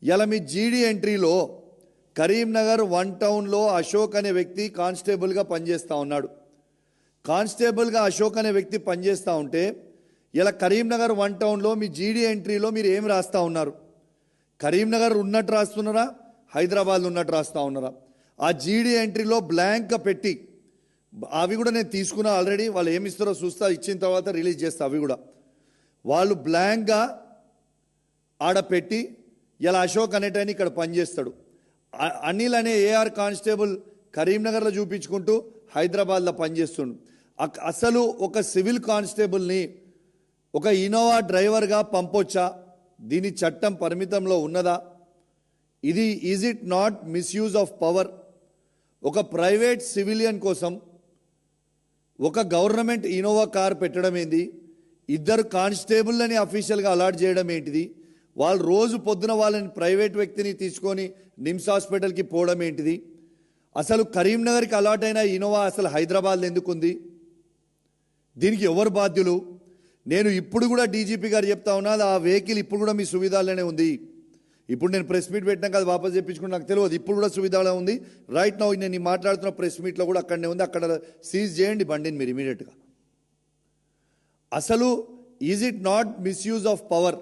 ఇలా మీ జీడీ ఎంట్రీలో కరీంనగర్ 1 టౌన్లో అశోక్ అనే వ్యక్తి కానిస్టేబుల్గా పనిచేస్తూ ఉన్నాడు. కానిస్టేబుల్గా అశోక్ అనే వ్యక్తి పనిచేస్తూ ఉంటే ఇలా కరీంనగర్ 1 టౌన్లో మీ జీడీ ఎంట్రీలో మీరు ఏం రాస్తూ ఉన్నారు? కరీంనగర్ ఉన్నట్టు రాస్తున్నారా, హైదరాబాద్ ఉన్నట్టు రాస్తూ ఉన్నారా? ఆ జీడీ ఎంట్రీలో బ్లాంక్ పెట్టి, అవి కూడా నేను తీసుకున్నా ఆల్రెడీ, వాళ్ళు ఏమి ఇస్తారో చూస్తా, ఇచ్చిన తర్వాత రిలీజ్ చేస్తా. అవి కూడా వాళ్ళు బ్లాంక్గా ఆడ పెట్టి ఇలా అశోక్ అనేటని ఇక్కడ పనిచేస్తాడు. అనిల్ అనే ఏఆర్ కానిస్టేబుల్ కరీంనగర్లో చూపించుకుంటూ హైదరాబాద్లో పనిచేస్తుండు. అసలు ఒక సివిల్ కానిస్టేబుల్ని ఒక ఇన్నోవా డ్రైవర్గా పంపొచ్చా? దీని చట్టం పరిమితంలో ఉన్నదా? ఇది is it not misuse of power? ఒక ప్రైవేట్ సివిలియన్ కోసం ఒక గవర్నమెంట్ ఇన్నోవా కార్ పెట్టడం ఏంది? 2 కానిస్టేబుల్ని అఫీషియల్గా అలాట్ చేయడం ఏంటిది? వాళ్ళు రోజు పొద్దున వాళ్ళని ప్రైవేట్ వ్యక్తిని తీసుకొని నిమ్స్ హాస్పిటల్కి పోవడం ఏంటిది? అసలు కరీంనగర్కి అలాట్ అయిన ఇన్నోవా అసలు హైదరాబాద్లో ఎందుకు ఉంది? దీనికి ఎవరు బాధ్యులు? నేను ఇప్పుడు కూడా డీజీపీ గారు చెప్తా ఉన్నా, ఆ వెహికల్ ఇప్పుడు కూడా మీ సువిధాలోనే ఉంది. ఇప్పుడు నేను ప్రెస్ మీట్ పెట్టినాక అది వాపస్ చెప్పించుకుంటే నాకు తెలియదు, ఇప్పుడు కూడా సువిధాలో ఉంది. రైట్ నౌ నేను మాట్లాడుతున్న ప్రెస్ మీట్లో కూడా అక్కడనే ఉంది. అక్కడ సీజ్ చేయండి బండిని మీరు ఇమీడియట్గా. అసలు is it not misuse of power?